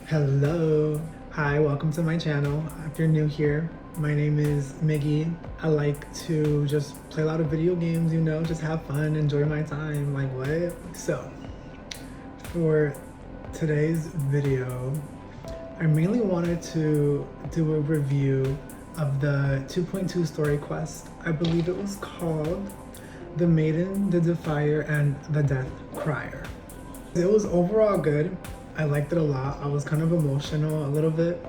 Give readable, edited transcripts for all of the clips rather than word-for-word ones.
Hello. Hi, welcome to my channel. If you're new here, my name is Miggy. I like to just play a lot of video games, just have fun, enjoy my time, like what? So, for today's video, I mainly wanted to do a review of the 2.2 story quest. I believe it was called The Maiden, the Defier, and the Death Crier. It was overall good. I liked it a lot. I was kind of emotional a little bit.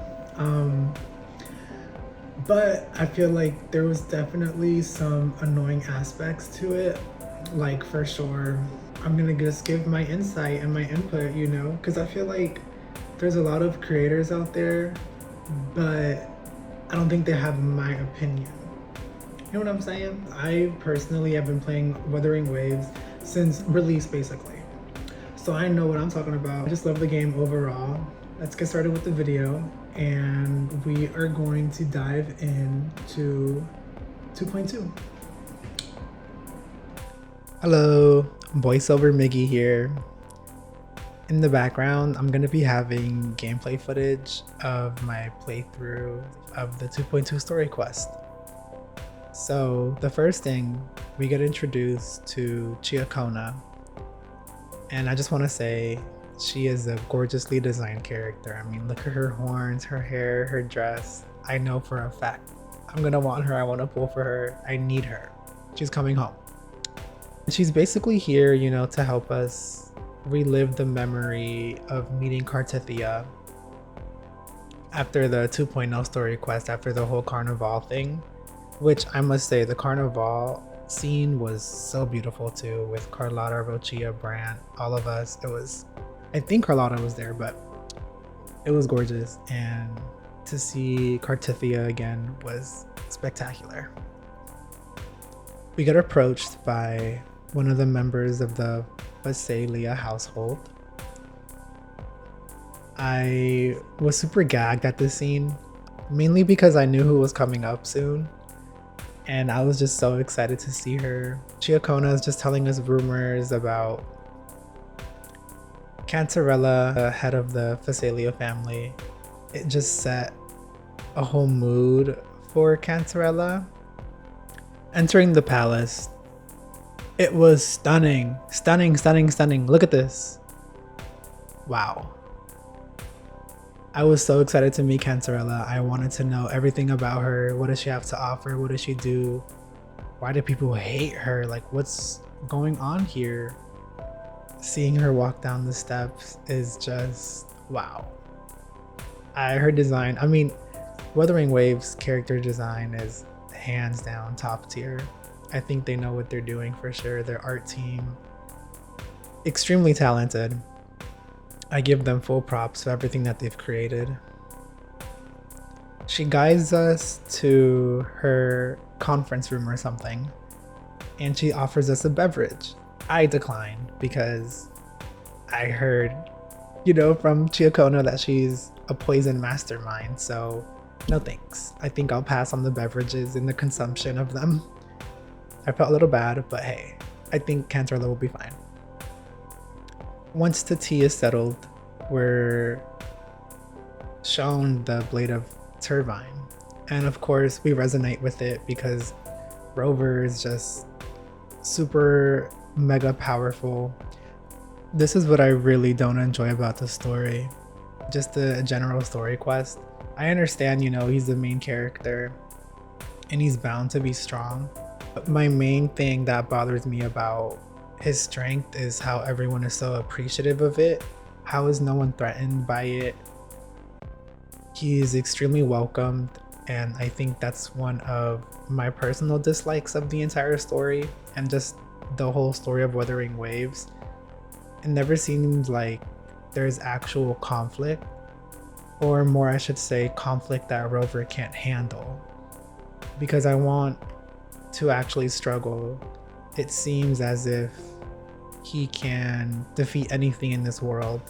But I feel like there was definitely some annoying aspects to it. Like, for sure, I'm gonna just give my insight and my input, because I feel like there's a lot of creators out there, but I don't think they have my opinion. You know what I'm saying? I personally have been playing Wuthering Waves since release, basically. So I know what I'm talking about. I just love the game overall. Let's get started with the video, and we are going to dive into 2.2. Hello, voiceover Miggy here. In the background, I'm gonna be having gameplay footage of my playthrough of the 2.2 story quest. So the first thing, we get introduced to Chiakona. And I just want to say, she is a gorgeously designed character. I mean, look at her horns, her hair, her dress. I know for a fact I'm gonna want her. I want to pull for her. I need her. She's coming home. She's basically here, to help us relive the memory of meeting Cartithia after the 2.0 story quest, after the whole carnival thing, which I must say, the carnival scene was so beautiful too, with Carlotta, Rochia, Brant, all of us. I think Carlotta was there, but it was gorgeous, and to see Cartithia again was spectacular. We got approached by one of the members of the Phasalia household. I was super gagged at this scene, mainly because I knew who was coming up soon. And I was just so excited to see her. Chiakona is just telling us rumors about Cantarella, the head of the Phasalia family. It just set a whole mood for Cantarella. Entering the palace, it was stunning. Stunning, stunning, stunning. Look at this. Wow. I was so excited to meet Cantarella. I wanted to know everything about her. What does she have to offer? What does she do? Why do people hate her? Like, what's going on here? Seeing her walk down the steps is just wow. Her design, I mean, Wuthering Waves character design is hands down top tier. I think they know what they're doing for sure. Their art team, extremely talented. I give them full props for everything that they've created. She guides us to her conference room or something, and she offers us a beverage. I declined because I heard, from Chiakona that she's a poison mastermind, so no thanks. I think I'll pass on the beverages and the consumption of them. I felt a little bad, but hey, I think Cantarella will be fine. Once the tea is settled, we're shown the blade of Turbine. And of course, we resonate with it because Rover is just super mega powerful. This is what I really don't enjoy about the story. Just the general story quest. I understand, he's the main character and he's bound to be strong. But my main thing that bothers me about his strength is how everyone is so appreciative of it. How is no one threatened by it? He is extremely welcomed, and I think that's one of my personal dislikes of the entire story and just the whole story of Wuthering Waves. It never seems like there's actual conflict, or more I should say, conflict that Rover can't handle. Because I want to actually struggle. It seems as if he can defeat anything in this world,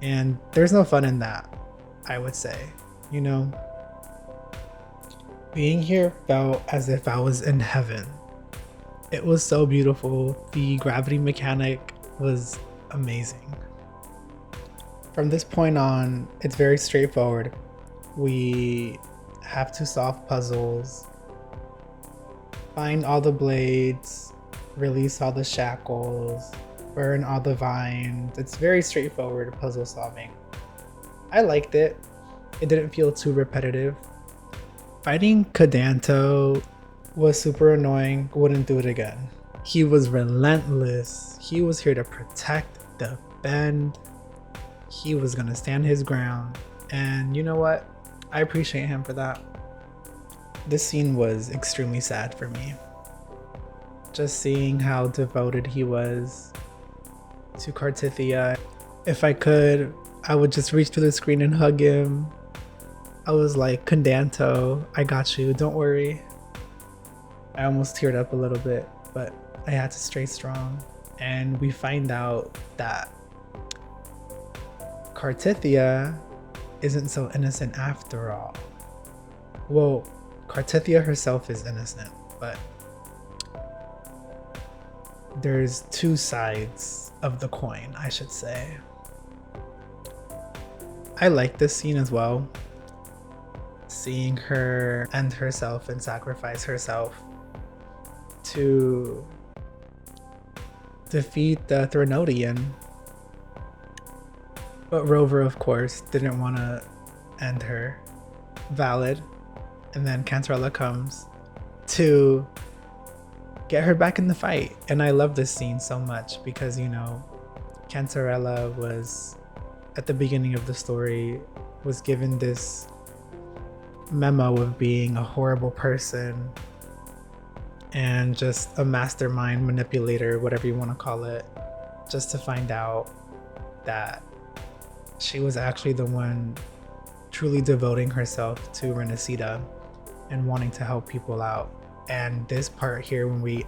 and there's no fun in that, I would say. Being here felt as if I was in heaven. It was so beautiful. The gravity mechanic was amazing. From this point on, it's very straightforward. We have to solve puzzles, find all the blades, release all the shackles, burn all the vines. It's very straightforward puzzle solving. I liked it. It didn't feel too repetitive. Fighting Kadanto was super annoying. Wouldn't do it again. He was relentless. He was here to protect, defend. He was gonna stand his ground. And you know what? I appreciate him for that. This scene was extremely sad for me. Just seeing how devoted he was to Cartithia. If I could, I would just reach to the screen and hug him. I was like, Condanto, I got you, don't worry. I almost teared up a little bit, but I had to stay strong. And we find out that Cartithia isn't so innocent after all. Well, Cartithia herself is innocent, but there's two sides of the coin, I should say. I like this scene as well. Seeing her end herself and sacrifice herself to defeat the Threnodian. But Rover, of course, didn't want to end her. Valid. And then Cantarella comes to get her back in the fight. And I love this scene so much because, you know, Cantarella was, at the beginning of the story, was given this memo of being a horrible person and just a mastermind manipulator, whatever you want to call it, just to find out that she was actually the one truly devoting herself to Renacida and wanting to help people out. And this part here, when we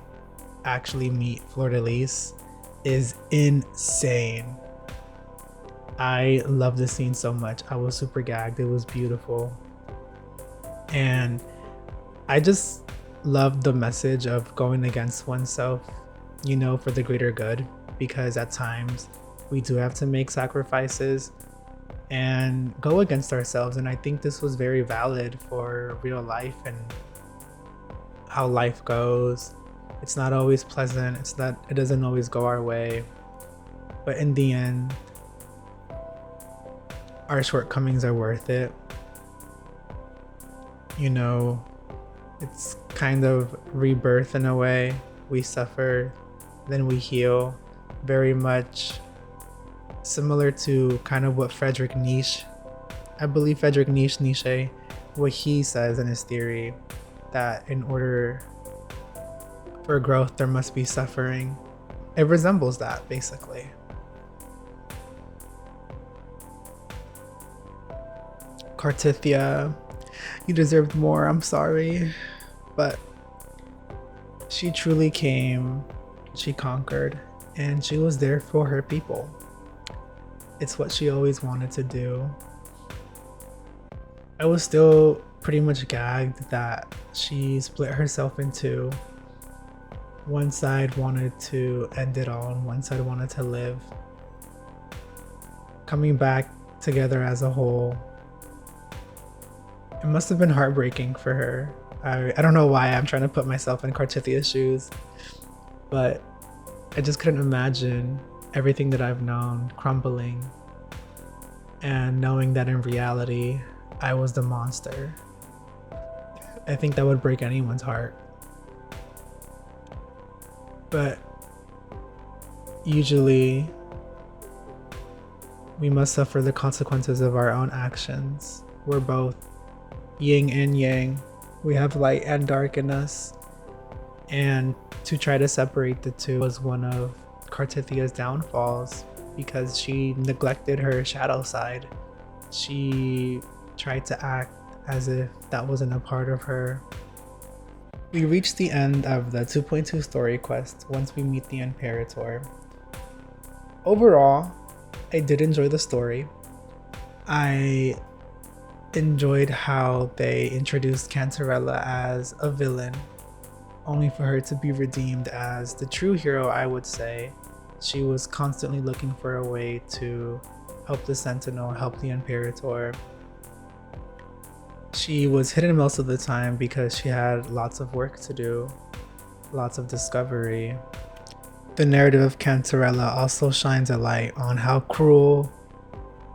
actually meet Fleur-de-Lis, is insane. I love this scene so much. I was super gagged. It was beautiful. And I just love the message of going against oneself, you know, for the greater good, because at times we do have to make sacrifices and go against ourselves. And I think this was very valid for real life and how life goes. It's not always pleasant. It doesn't always go our way. But in the end, our shortcomings are worth it. You know, it's kind of rebirth in a way. We suffer, then we heal. Very much similar to kind of what Friedrich Nietzsche, I believe Friedrich Nietzsche, what he says in his theory, that in order for growth, there must be suffering. It resembles that, basically. Cartithia, you deserved more, I'm sorry. But she truly came, she conquered, and she was there for her people. It's what she always wanted to do. I was still pretty much gagged that she split herself in two. One side wanted to end it all and one side wanted to live. Coming back together as a whole, it must have been heartbreaking for her. I don't know why I'm trying to put myself in Cartithia's shoes, but I just couldn't imagine everything that I've known crumbling and knowing that in reality I was the monster. I think that would break anyone's heart. But usually we must suffer the consequences of our own actions. We're both yin and yang. We have light and dark in us. And to try to separate the two was one of Cartithia's downfalls, because she neglected her shadow side. She tried to act as if that wasn't a part of her. We reach the end of the 2.2 story quest once we meet the Imperator. Overall, I did enjoy the story. I enjoyed how they introduced Cantarella as a villain, only for her to be redeemed as the true hero, I would say. She was constantly looking for a way to help the Sentinel, help the Imperator. She was hidden most of the time because she had lots of work to do, lots of discovery. The narrative of Cantarella also shines a light on how cruel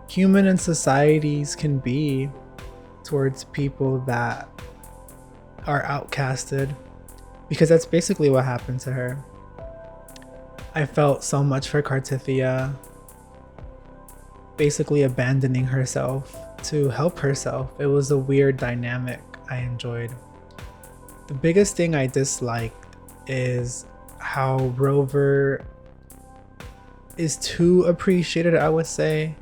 human and societies can be towards people that are outcasted, because that's basically what happened to her. I felt so much for Cartithia, basically abandoning herself to help herself. It was a weird dynamic I enjoyed. The biggest thing I disliked is how Rover is too appreciated, I would say.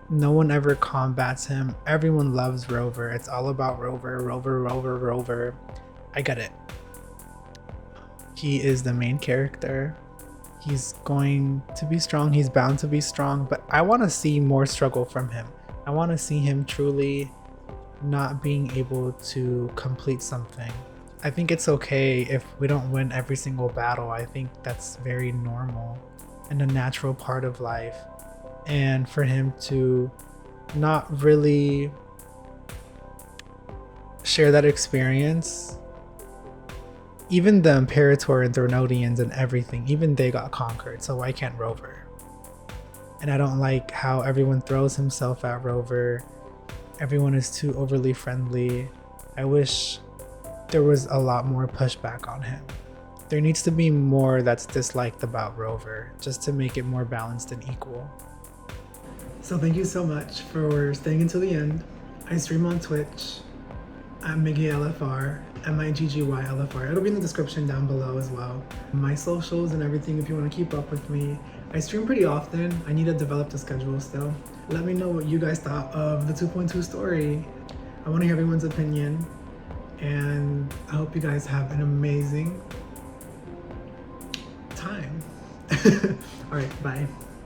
No one ever combats him. Everyone loves Rover. It's all about Rover, Rover, Rover, Rover. I get it. He is the main character. He's going to be strong. He's bound to be strong, but I want to see more struggle from him. I want to see him truly not being able to complete something. I think it's okay if we don't win every single battle. I think that's very normal and a natural part of life. And for him to not really share that experience, even the Imperator and Thronodians and everything, even they got conquered, so why can't Rover? And I don't like how everyone throws himself at Rover. Everyone is too overly friendly. I wish there was a lot more pushback on him. There needs to be more that's disliked about Rover, just to make it more balanced and equal. So thank you so much for staying until the end. I stream on Twitch at MiggyLFR, MIGGYLFR. It'll be in the description down below as well. My socials and everything if you want to keep up with me. I stream pretty often. I need to develop the schedule still. Let me know what you guys thought of the 2.2 story. I want to hear everyone's opinion. And I hope you guys have an amazing time. All right, bye.